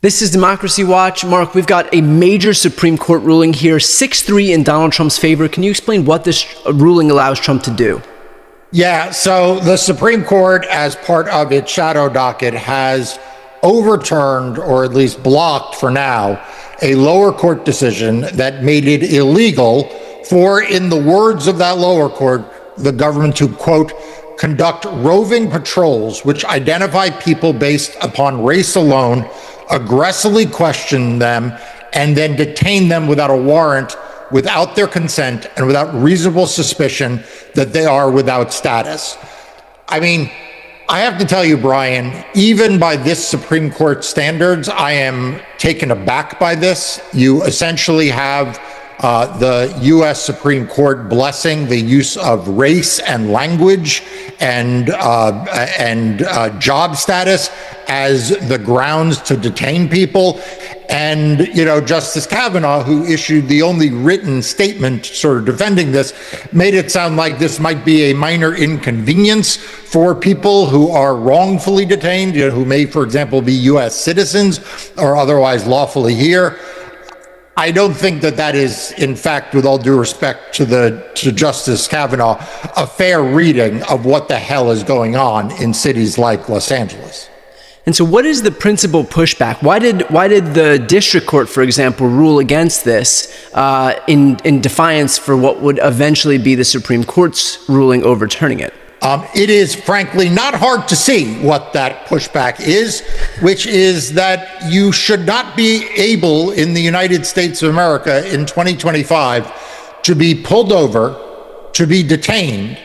This is Democracy Watch. Mark, we've got a major Supreme Court ruling here, 6-3 in Donald Trump's favor. Can you explain what this ruling allows Trump to do? Yeah, so the Supreme Court, as part of its shadow docket, has overturned, or at least blocked for now, a lower court decision that made it illegal for, in the words of that lower court, the government to, quote, conduct roving patrols which identify people based upon race alone, aggressively question them, and then detain them without a warrant, without their consent, and without reasonable suspicion that they are without status. I mean, I have to tell you, Brian, even by this Supreme Court standards, I am taken aback by this. You essentially have the U.S. Supreme Court blessing the use of race and language and job status as the grounds to detain people. And, you know, Justice Kavanaugh, who issued the only written statement sort of defending this, made it sound like this might be a minor inconvenience for people who are wrongfully detained, you know, who may, for example, be U.S. citizens or otherwise lawfully here. I don't think that that is, in fact, with all due respect to Justice Kavanaugh, a fair reading of what the hell is going on in cities like Los Angeles. And so what is the principal pushback? Why did the district court, for example, rule against this in defiance for what would eventually be the Supreme Court's ruling overturning it? It is, frankly, not hard to see what that pushback is, which is that you should not be able in the United States of America in 2025 to be pulled over, to be detained,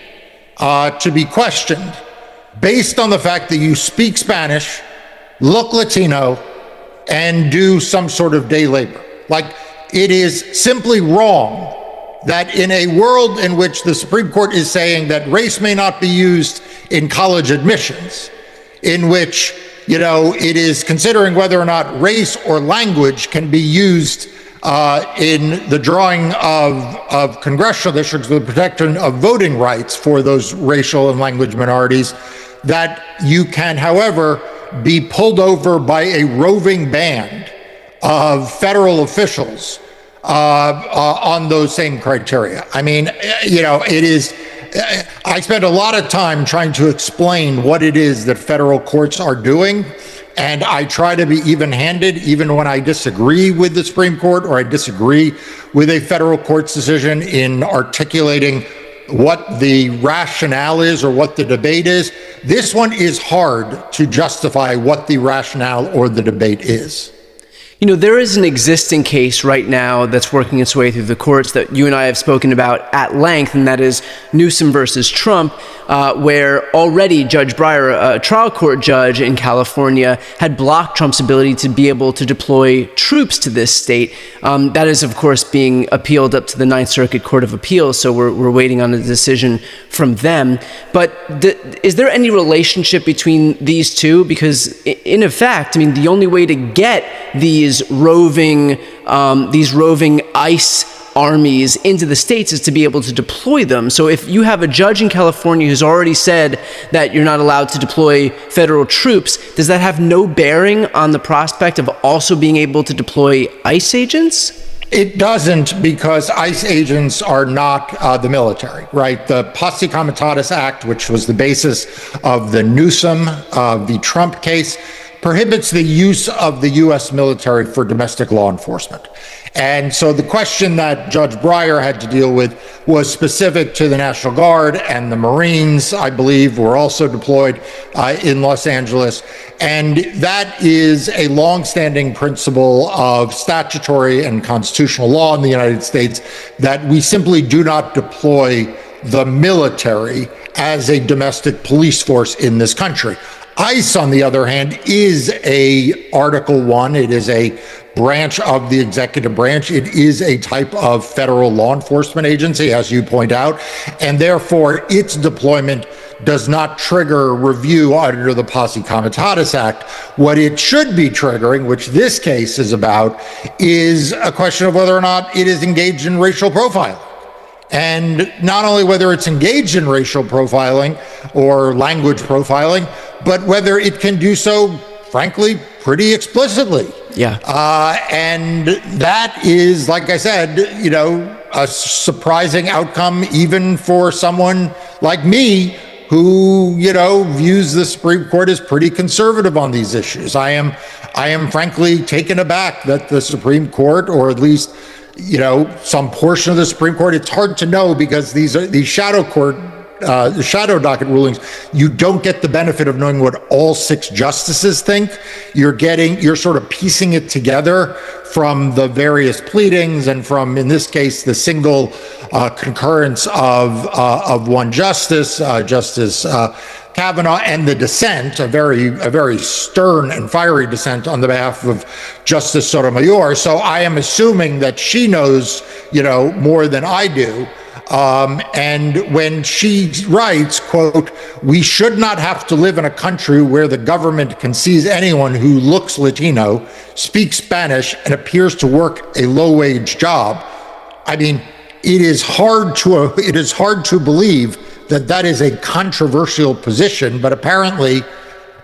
to be questioned based on the fact that you speak Spanish, look Latino, and do some sort of day labor. Like, it is simply wrong that in a world in which the Supreme Court is saying that race may not be used in college admissions, in which, you know, it is considering whether or not race or language can be used in the drawing of congressional districts for the protection of voting rights for those racial and language minorities, that you can, however, be pulled over by a roving band of federal officials on those same criteria. I mean, you know, it is, I spent a lot of time trying to explain what it is that federal courts are doing, and I try to be even-handed even when I disagree with the Supreme Court or I disagree with a federal court's decision in articulating what the rationale is or what the debate is. This one is hard to justify what the rationale or the debate is. You know, there is an existing case right now that's working its way through the courts that you and I have spoken about at length, and that is Newsom versus Trump, where already Judge Breyer, a trial court judge in California, had blocked Trump's ability to be able to deploy troops to this state. That is, of course, being appealed up to the Ninth Circuit Court of Appeals, so we're waiting on a decision from them. But is there any relationship between these two? Because in effect, I mean, the only way to get these roving ICE armies into the states is to be able to deploy them. So if you have a judge in California who's already said that you're not allowed to deploy federal troops, does that have no bearing on the prospect of also being able to deploy ICE agents? It doesn't, because ICE agents are not the military, right? The Posse Comitatus Act, which was the basis of the Newsom v. Trump case, prohibits the use of the U.S. military for domestic law enforcement. And so the question that Judge Breyer had to deal with was specific to the National Guard, and the Marines, I believe, were also deployed in Los Angeles. And that is a longstanding principle of statutory and constitutional law in the United States, that we simply do not deploy the military as a domestic police force in this country. ICE, on the other hand, is a Article I. It is a branch of the executive branch. It is a type of federal law enforcement agency, as you point out, and therefore its deployment does not trigger review under the Posse Comitatus Act. What it should be triggering, which this case is about, is a question of whether or not it is engaged in racial profiling. And not only whether it's engaged in racial profiling or language profiling, but whether it can do so, frankly, pretty explicitly. Yeah. And that is, like I said, a surprising outcome even for someone like me who, views the Supreme Court as pretty conservative on these issues. I am frankly taken aback that the Supreme Court, or at least, some portion of the Supreme Court, it's hard to know because these shadow court, the shadow docket rulings, you don't get the benefit of knowing what all 6 justices think. You're sort of piecing it together from the various pleadings and from, in this case, the single concurrence of one justice, Justice Kavanaugh, and the dissent, a very stern and fiery dissent on the behalf of Justice Sotomayor. So I am assuming that she knows, more than I do. And when she writes, quote, "We should not have to live in a country where the government can seize anyone who looks Latino, speaks Spanish, and appears to work a low-wage job." I mean, it is hard to believe that is a controversial position, but apparently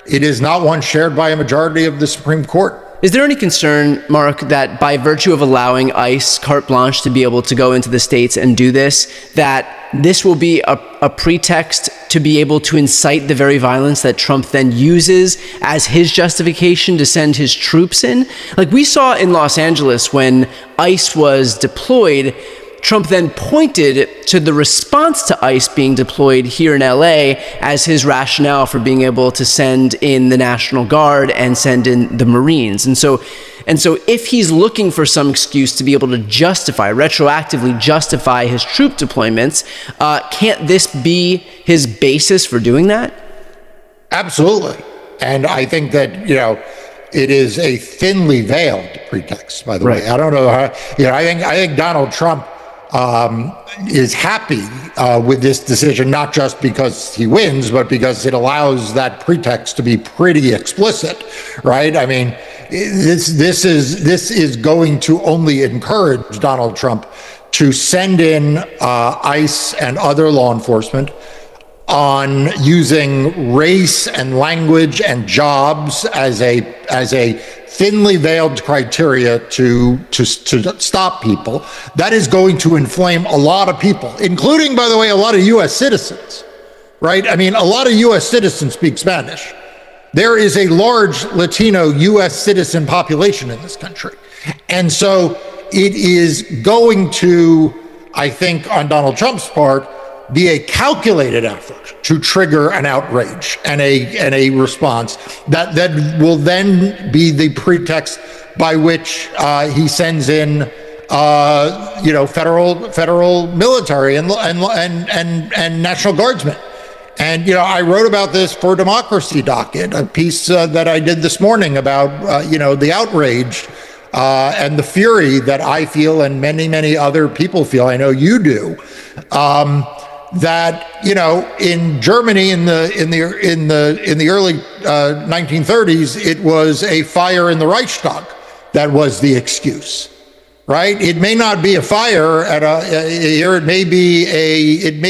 it is not one shared by a majority of the Supreme Court. Is there any concern, Mark, that by virtue of allowing ICE carte blanche to be able to go into the states and do this, that this will be a pretext to be able to incite the very violence that Trump then uses as his justification to send his troops in? Like we saw in Los Angeles when ICE was deployed, Trump then pointed to the response to ICE being deployed here in LA as his rationale for being able to send in the National Guard and send in the Marines. And so if he's looking for some excuse to be able to retroactively justify his troop deployments, can't this be his basis for doing that? Absolutely. And I think that, it is a thinly veiled pretext, by the way. I don't know how, I think Donald Trump is happy with this decision, not just because he wins, but because it allows that pretext to be pretty explicit, right? I mean, this is going to only encourage Donald Trump to send in ICE and other law enforcement on using race and language and jobs as a thinly veiled criteria to stop people. That is going to inflame a lot of people, including, by the way, a lot of U.S. citizens, right? I mean, a lot of U.S. citizens speak Spanish. There is a large Latino U.S. citizen population in this country. And so it is going to, I think, on Donald Trump's part, be a calculated effort to trigger an outrage and a response that will then be the pretext by which he sends in federal military and National Guardsmen. And I wrote about this for Democracy Docket, a piece that I did this morning about the outrage and the fury that I feel and many other people feel. I know you do. That in Germany in the early 1930s, it was a fire in the Reichstag that was the excuse, right? It may not be a fire here. It may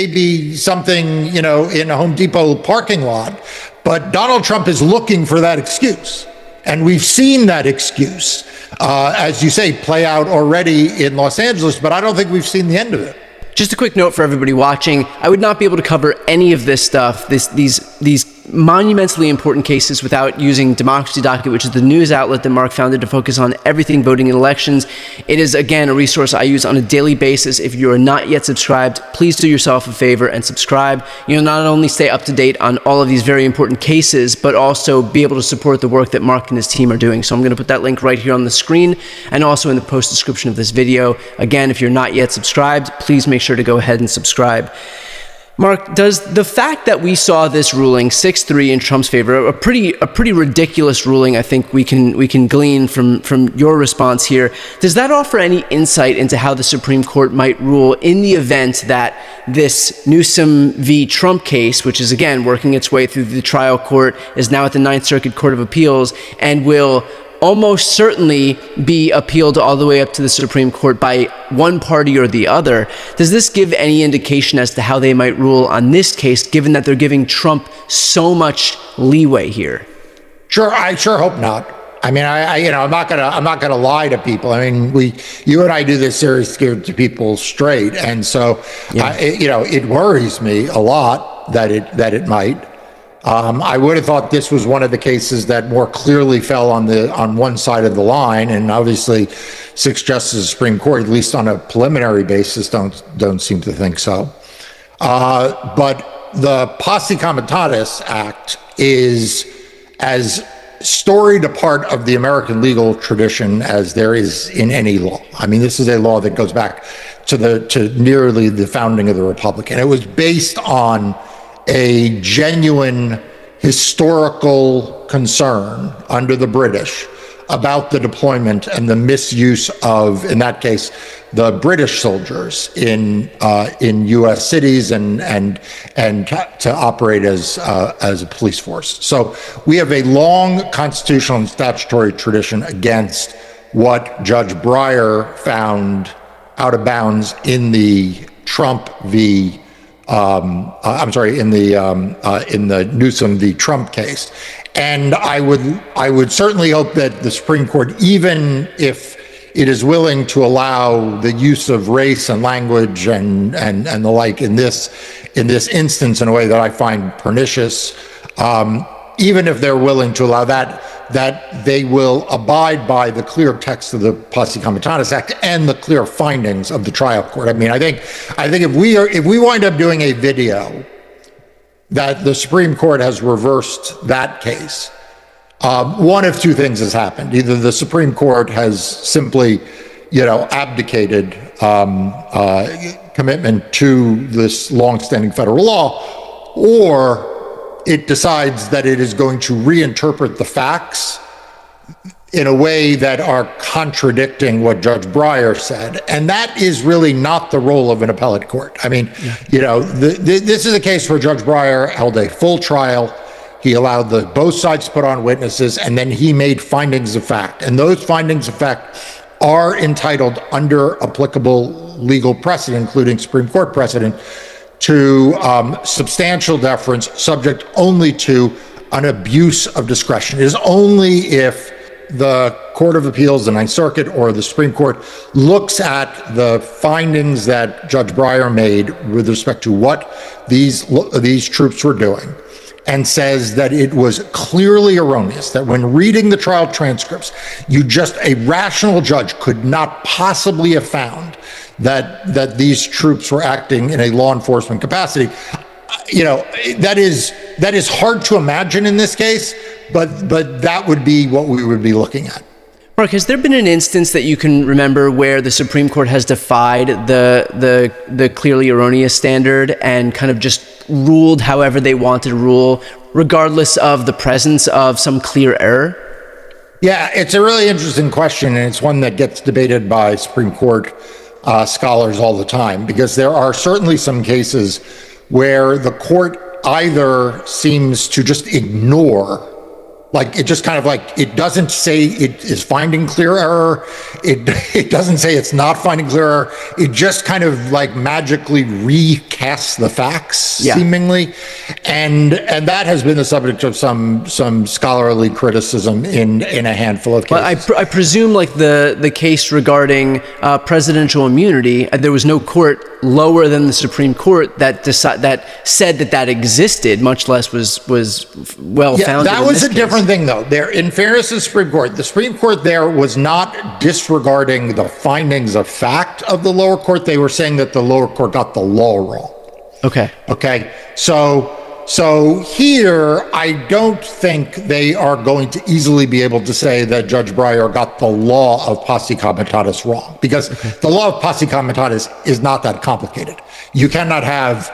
be something in a Home Depot parking lot, but Donald Trump is looking for that excuse, and we've seen that excuse, as you say, play out already in Los Angeles. But I don't think we've seen the end of it. Just a quick note for everybody watching, I would not be able to cover any of this stuff, these monumentally important cases, without using Democracy Docket, which is the news outlet that Mark founded to focus on everything voting in elections. It is, again, a resource I use on a daily basis. If you are not yet subscribed, please do yourself a favor and subscribe. You'll not only stay up to date on all of these very important cases, but also be able to support the work that Mark and his team are doing. So I'm going to put that link right here on the screen and also in the post description of this video. Again, if you're not yet subscribed, please make sure to go ahead and subscribe. Mark, does the fact that we saw this ruling 6-3 in Trump's favor, a pretty ridiculous ruling, I think we can glean from your response here, does that offer any insight into how the Supreme Court might rule in the event that this Newsom v. Trump case, which is again working its way through the trial court, is now at the Ninth Circuit Court of Appeals and will almost certainly be appealed all the way up to the Supreme Court by one party or the other? Does this give any indication as to how they might rule on this case, given that they're giving Trump so much leeway here? Sure, I sure hope not. I mean, I'm not gonna lie to people. I mean, you and I do this series to people straight, and so, it worries me a lot that it might. I would have thought this was one of the cases that more clearly fell on one side of the line, and obviously, 6 justices of the Supreme Court, at least on a preliminary basis, don't seem to think so. But the Posse Comitatus Act is as storied a part of the American legal tradition as there is in any law. I mean, this is a law that goes back to nearly the founding of the Republic, and it was based on a genuine historical concern under the British about the deployment and the misuse of, in that case, the British soldiers in U.S. cities and to operate as a police force. So we have a long constitutional and statutory tradition against what Judge Breyer found out of bounds in the Trump v. in the Newsom v. Trump case. And I would certainly hope that the Supreme Court, even if it is willing to allow the use of race and language and the like in this instance in a way that I find pernicious, even if they're willing to allow that they will abide by the clear text of the Posse Comitatus Act and the clear findings of the trial court. I mean, I think if we wind up doing a video that the Supreme Court has reversed that case, one of two things has happened. Either the Supreme Court has simply, abdicated commitment to this longstanding federal law, or it decides that it is going to reinterpret the facts in a way that are contradicting what Judge Breyer said. And that is really not the role of an appellate court. I mean, this is a case where Judge Breyer held a full trial. He allowed both sides to put on witnesses, and then he made findings of fact. And those findings of fact are entitled under applicable legal precedent, including Supreme Court precedent, to substantial deference, subject only to an abuse of discretion. It is only if the Court of Appeals, the Ninth Circuit, or the Supreme Court looks at the findings that Judge Breyer made with respect to what these troops were doing, and says that it was clearly erroneous, that when reading the trial transcripts, a rational judge could not possibly have found that these troops were acting in a law enforcement capacity. That is hard to imagine in this case, but that would be what we would be looking at. Mark, has there been an instance that you can remember where the Supreme Court has defied the clearly erroneous standard and kind of just ruled however they wanted to rule, regardless of the presence of some clear error? Yeah, it's a really interesting question, and it's one that gets debated by Supreme Court scholars all the time, because there are certainly some cases where the court either seems to just ignore, like it just kind of like, it doesn't say it is finding clear error. It doesn't say it's not finding clear error. It just kind of like magically recasts the facts, seemingly. And that has been the subject of some scholarly criticism in a handful of cases. Well, I presume like the case regarding presidential immunity, there was no court lower than the Supreme Court that said that existed, much less was well founded. That was a different thing, though. There, in fairness to the Supreme Court there was not disregarding the findings of fact of the lower court. They were saying that the lower court got the law wrong. Okay. So here, I don't think they are going to easily be able to say that Judge Breyer got the law of Posse Comitatus wrong, because the law of Posse Comitatus is not that complicated. You cannot have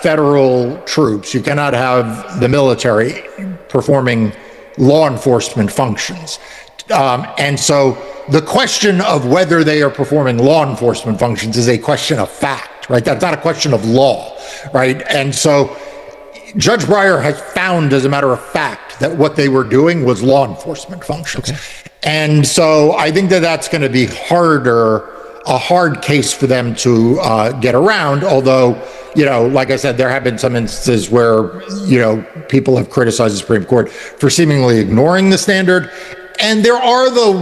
federal troops. You cannot have the military performing law enforcement functions. And so the question of whether they are performing law enforcement functions is a question of fact, right? That's not a question of law, right? And so Judge Breyer has found, as a matter of fact, that what they were doing was law enforcement functions. And so I think that that's going to be a hard case for them to get around, although, like I said, there have been some instances where, people have criticized the Supreme Court for seemingly ignoring the standard. And there are the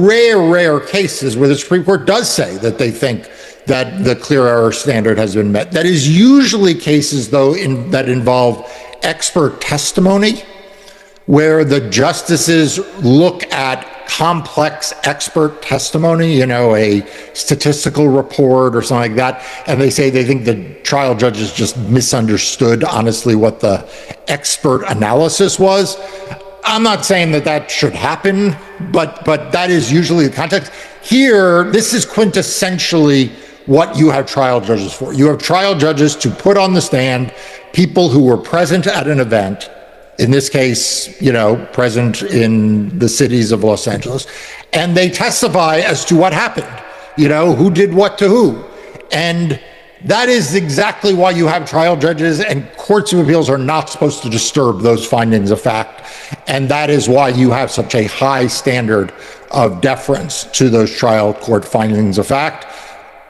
rare cases where the Supreme Court does say that they think that the clear error standard has been met. That is usually cases, though, that involve expert testimony, where the justices look at complex expert testimony, a statistical report or something like that, and they say they think the trial judges just misunderstood, honestly, what the expert analysis was. I'm not saying that should happen, but that is usually the context. Here, this is quintessentially what you have trial judges for. You have trial judges to put on the stand people who were present at an event, in this case, present in the cities of Los Angeles, and they testify as to what happened, who did what to who. And that is exactly why you have trial judges, and courts of appeals are not supposed to disturb those findings of fact. And that is why you have such a high standard of deference to those trial court findings of fact.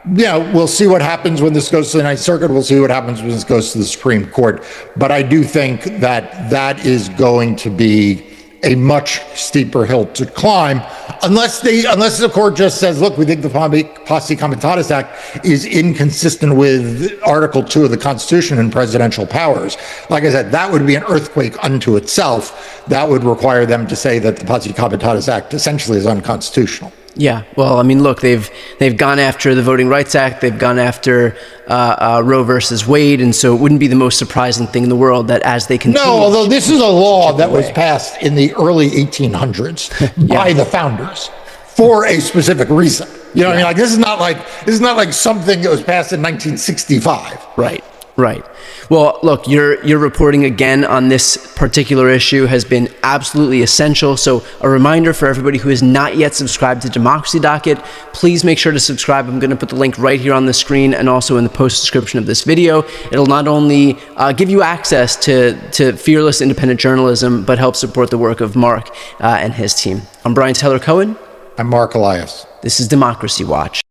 We'll see what happens when this goes to the Ninth Circuit. We'll see what happens when this goes to the Supreme Court. But I do think that is going to be a much steeper hill to climb, unless the court just says, look, we think the Posse Comitatus Act is inconsistent with Article 2 of the Constitution and presidential powers. Like I said, that would be an earthquake unto itself. That would require them to say that the Posse Comitatus Act essentially is unconstitutional. Yeah, well, I mean, look, they've gone after the Voting Rights Act, they've gone after Roe versus Wade, and so it wouldn't be the most surprising thing in the world that as they continue... No, although this is a law that was passed in the early 1800s by the founders for a specific reason. I mean, this is not like something that was passed in 1965. Right. Well, look, your reporting again on this particular issue has been absolutely essential. So a reminder for everybody who has not yet subscribed to Democracy Docket, please make sure to subscribe. I'm going to put the link right here on the screen and also in the post description of this video. It'll not only give you access to fearless independent journalism, but help support the work of Mark and his team. I'm Brian Taylor Cohen. I'm Mark Elias. This is Democracy Watch.